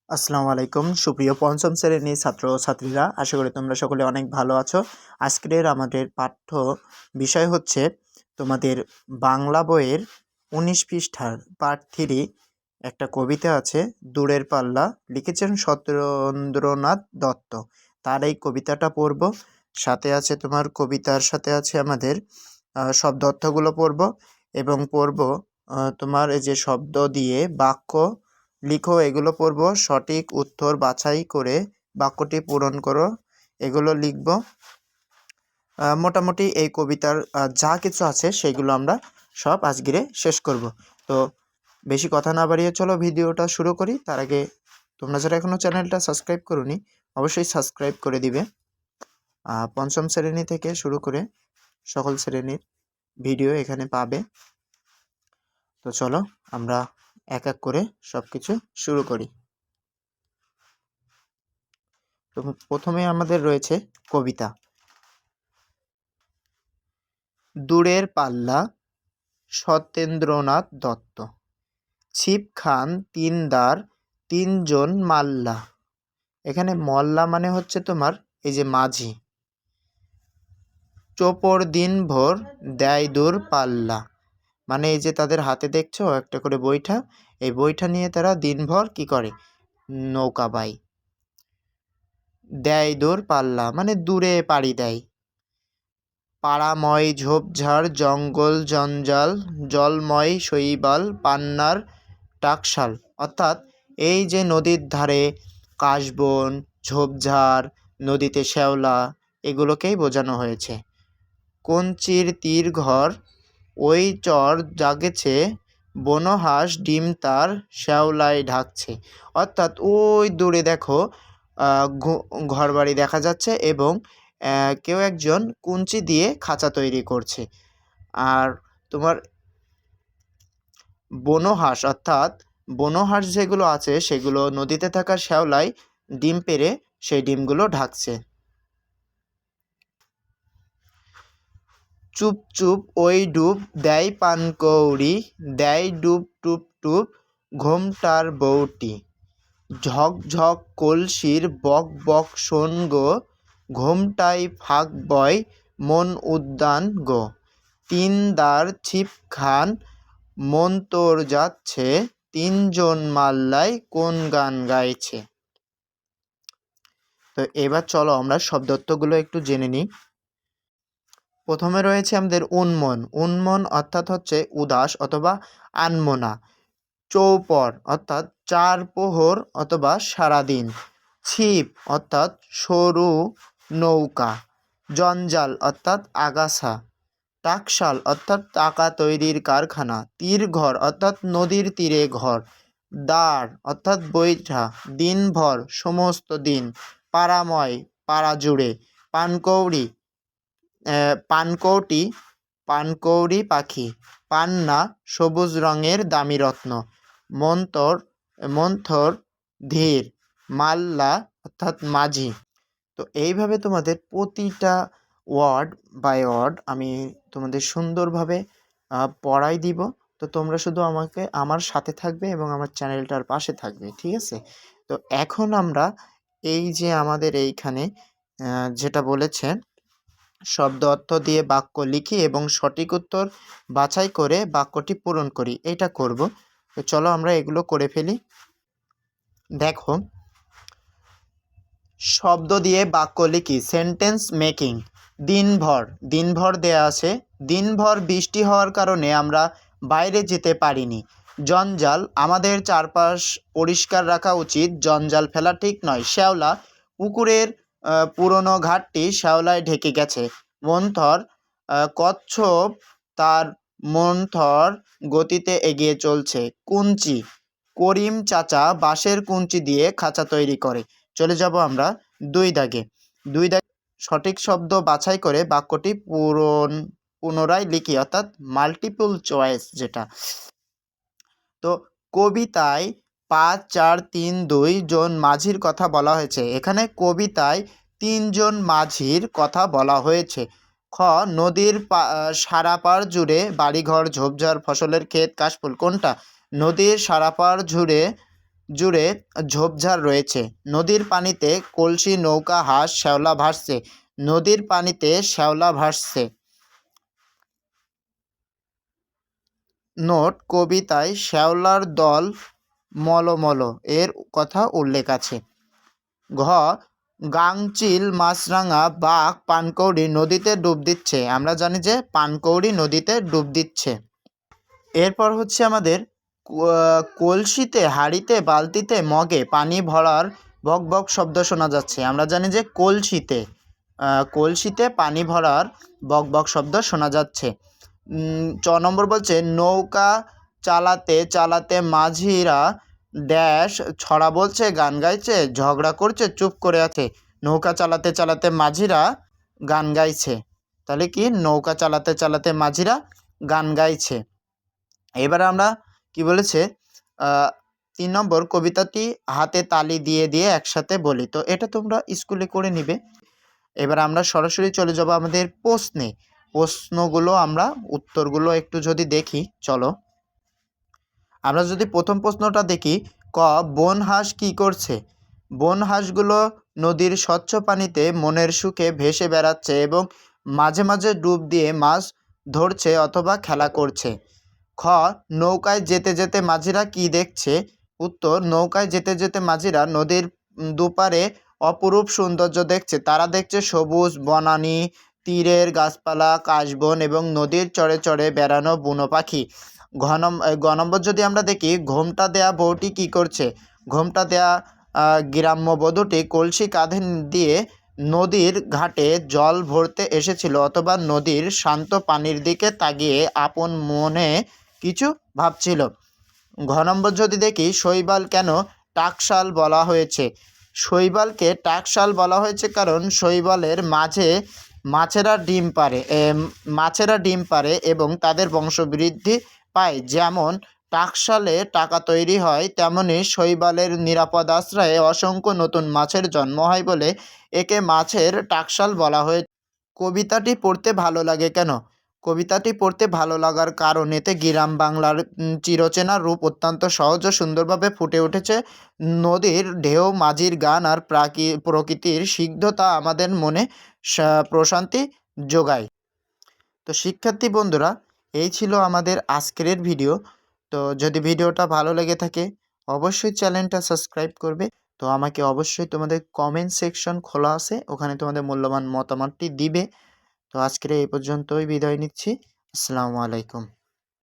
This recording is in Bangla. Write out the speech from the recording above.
আসসালামু আলাইকুম সুপ্রিয় পঞ্চম শ্রেণীর ছাত্র ও ছাত্রীরা, আশা করি তোমরা সকলে অনেক ভালো আছো। আজকের আমাদের পাঠ্য বিষয় হচ্ছে তোমাদের বাংলা বইয়ের 19 পৃষ্ঠার পার্ট 3 একটা কবিতা আছে, দূরের পাল্লা, লিখেছেন সত্যেন্দ্রনাথ দত্ত। তার এই কবিতাটা পড়ব, সাথে আছে তোমার কবিতার সাথে আছে আমাদের সব তথ্যগুলো পড়ব এবং পড়ব তোমার এই যে শব্দ দিয়ে বাক্য লিখো, এগুলো পড়ব। সঠিক উত্তর বাছাই করে বাক্যটি পূরণ করো, এগুলো লিখব। মোটামুটি এই কবিতার যা কিছু আছে সেগুলো আমরা সব আজকে শেষ করব। তো বেশি কথা না বাড়িয়ে চলো ভিডিওটা শুরু করি। তার আগে তোমরা যারা এখনও চ্যানেলটা সাবস্ক্রাইব করোনি অবশ্যই সাবস্ক্রাইব করে দিবে। পঞ্চম শ্রেণী থেকে শুরু করে সকল শ্রেণীর ভিডিও এখানে পাবে। তো চলো আমরা এক এক করে সব কিছু শুরু করি। তো প্রথমে আমাদের রয়েছে কবিতা। দূরের পাল্লা, সত্যেন্দ্রনাথ দত্ত। ছিপ খান তিনদার, তিনজন মাল্লা। এখানে মল্লা মানে হচ্ছে তোমার এই যে মাঝি। চোপড় দিন ভোর, দেয় দূর পাল্লা, মানে এই যে তাদের হাতে দেখছো একটা করে বৈঠা, এই বৈঠা নিয়ে তারা দিনভর কি করে, নৌকা বায়। দেয় দূর পাল্লা মানে দূরে পাড়ি দেয়। পাড়াময় ঝোপঝাড়, জঙ্গল জঞ্জাল, জলময় শৈবাল, পান্নার টাকশাল। অর্থাৎ এই যে নদীর ধারে কাশবন, ঝোপঝাড়, নদীতে শ্যাওলা, এগুলোকেই বোঝানো হয়েছে। কঞ্চির তীর ঘর, ওই চর জাগেছে, বনহাঁস ডিম তার শ্যাওলায় ঢাকছে। অর্থাৎ ওই দূরে দেখো ঘরবাড়ি দেখা যাচ্ছে এবং কেউ একজন কুঞ্চি দিয়ে খাঁচা তৈরি করছে। আর তোমার বনহাঁস, অর্থাৎ বনহাঁস যেগুলো আছে সেগুলো নদীতে থাকা শ্যাওলায় ডিম পেড়ে সেই ডিমগুলো ঢাকছে। চুপ চুপ ওই ডুব, দেয় পানকৌড়ি, দেয় ডুব টুপ টুপ, ঘোমটার বউটি। ঝক ঝক কলসির বক বক শোন গো, ঘোমটায় ফাঁক বয় মন উদ্যান গো। তিনদার ছিপ খান, মন তোর যাচ্ছে, তিনজন মাল্লায় কোন গান গাইছে। তো এবার চলো আমরা শব্দার্থগুলো একটু জেনে নিই। প্রথমে রয়েছে আমাদের উন্মন। উন্মন অর্থাৎ হচ্ছে উদাস অথবা আনমনা। চৌপর অর্থাৎ চার পোহর অথবা সারাদিন। ছিপ অর্থাৎ সরু নৌকা। জঞ্জাল অর্থাৎ আগাছা। টাকশাল অর্থাৎ টাকা তৈরির কারখানা। তীরঘর অর্থাৎ নদীর তীরে ঘর। দাঁড় অর্থাৎ বৈঠা। দিনভর সমস্ত দিন। পাড়াময় পাড়া জুড়ে। পানকৌড়ি পানকৌটি পানকৌড়ি পাখি। পান্না সবুজ রঙের দামি রত্ন। মন্থর ধীর। মাল্লা অর্থাৎ মাঝি। তো এইভাবে তোমাদের প্রতিটা ওয়ার্ড বাই ওয়ার্ড আমি তোমাদের সুন্দরভাবে পড়াই দিব। তো তোমরা শুধু আমার সাথে থাকবে এবং আমার চ্যানেলটার পাশে থাকবে, ঠিক আছে? তো এখন আমরা এই যে আমাদের এইখানে যেটা বলেছে, শব্দ অর্থ দিয়ে বাক্য লিখি এবং সঠিক উত্তর বাছাই করে বাক্যটি পূরণ করি, এটা করব। তো চলো আমরা এগুলো করে ফেলি। দেখো, শব্দ দিয়ে বাক্য লিখি। Sentence making. দিনভর, দিনভর দেয়া আছে। দিনভর বৃষ্টি হওয়ার কারণে আমরা বাইরে যেতে পারিনি। জঞ্জাল, আমাদের চারপাশ পরিষ্কার রাখা উচিত, জঞ্জাল ফেলা ঠিক নয়। শ্যাওলা, পুকুরের পুরনো ঘাটটি শ্যাওলায় ঢেকে গেছে। মন্থর, কচ্ছপ তার মন্থর গতিতে এগিয়ে চলছে। কুঞ্চি, করিম চাচা বাঁশের কুঞ্চি দিয়ে খাঁচা তৈরি করে। চলে যাব আমরা 2 দাগে। 2 দাগে সঠিক শব্দ বাছাই করে বাক্যটি পুনরায় লিখি, অর্থাৎ মাল্টিপল চয়েস যেটা। তো কবিতায় 5 4 3 2 জন মাঝির কথা বলা হয়েছে। এখানে কবিতায় 3 জন মাঝির কথা বলা হয়েছে। খ, নদীর সারাপার জুড়ে বাড়িঘর, ঝোপঝাড়, ফসলের ক্ষেত, কাশফুল। কোনটা? নদীর সারাপার জুড়ে জুড়ে ঝোপঝাড় রয়েছে। নদীর পানিতে কলসি, নৌকা, হাঁস, শ্যাওলা ভাসছে। নদীর পানিতে শ্যাওলা ভাসছে। নোট: কবিতায় শ্যাওলার দল মলমল এর কথা উল্লেখ আছে। ঘ. গাংচিল, মাছরাঙা, বাঘ, পানকৌড়ি নদীতে ডুব দিচ্ছে। আমরা জানি যে পানকৌড়ি নদীতে ডুব দিচ্ছে। এরপর হচ্ছে আমাদের কলসিতে, হাঁড়িতে, বালতিতে, মগে পানি ভরার বক বক শব্দ শোনা যাচ্ছে। আমরা জানি যে কলসিতে পানি ভরার বক বক শব্দ শোনা যাচ্ছে। 4 বলছে নৌকা চালাতে চালাতে মাঝিরা ড্যাশ ছড়া বলছে, গান গাইছে, ঝগড়া করছে, চুপ করে আছে। নৌকা চালাতে চালাতে মাঝিরা গান গাইছে। তাহলে কি নৌকা চালাতে চালাতে মাঝিরা গান গাইছে। এবার আমরা কি বলেছে 3 কবিতাটি হাতে তালি দিয়ে দিয়ে একসাথে বলি। তো এটা তোমরা স্কুলে করে নিবে। এবার আমরা সরাসরি চলে যাব আমাদের প্রশ্নে। প্রশ্নগুলো আমরা উত্তরগুলো একটু যদি দেখি, চলো আমরা যদি প্রথম প্রশ্নটা দেখি। ক. বন হাঁস কী করছে? বন হাঁসগুলো নদীর স্বচ্ছ পানিতে মনের সুখে ভেসে বেড়াচ্ছে এবং মাঝে মাঝে ডুব দিয়ে মাছ ধরছে অথবা খেলা করছে। খ. নৌকায় যেতে যেতে মাঝিরা কি দেখছে? উত্তর: নৌকায় যেতে যেতে মাঝিরা নদীর দুপারে অপরূপ সৌন্দর্য দেখছে। তারা দেখছে সবুজ বনানী, তীরের গাছপালা, কাশবন এবং নদীর চড়ে চড়ে বেড়ানো বুনো পাখি। গ নম্বর যদি আমরা দেখি, ঘোমটা দেয়া বউটি কি করছে? ঘোমটা দেয়া গ্রাম্য বধূটি কলসি কাঁধে দিয়ে নদীর ঘাটে জল ভরতে এসেছিল অথবা নদীর শান্ত পানির দিকে তাকিয়ে আপন মনে কিছু ভাবছিল। ঘ নম্বর যদি দেখি, শৈবাল কেন টাকশাল বলা হয়েছে? শৈবালকে টাকশাল বলা হয়েছে কারণ শৈবালের মাঝে মাছেরা ডিম পারে এবং তাদের বংশবৃদ্ধি পায়। যেমন টাকশালে টাকা তৈরি হয়, তেমনি শৈবালের নিরাপদ আশ্রয়ে অসংখ্য নতুন মাছের জন্ম হয় বলে একে মাছের টাকশাল বলা হয়েছে। কবিতাটি পড়তে ভালো লাগে কেন? কবিতাটি পড়তে ভালো লাগার কারণ এতে গ্রাম বাংলার চিরচেনা রূপ অত্যন্ত সহজ ও সুন্দরভাবে ফুটে উঠেছে। নদীর ঢেউ, মাঝির গান আর প্রকৃতির স্নিগ্ধতা আমাদের মনে প্রশান্তি যোগায়। তো শিক্ষার্থী বন্ধুরা, এই ছিল আমাদের আজকের ভিডিও। তো যদি ভিডিওটা ভালো লেগে থাকে অবশ্যই চ্যানেলটা সাবস্ক্রাইব করবে। তো আমাকে অবশ্যই তোমাদের কমেন্ট সেকশন খোলা আছে, ওখানে তোমাদের মূল্যবান মতামতটি দিবে। তো আজকের এই পর্যন্তই বিদায় নিচ্ছি। আসসালামু আলাইকুম।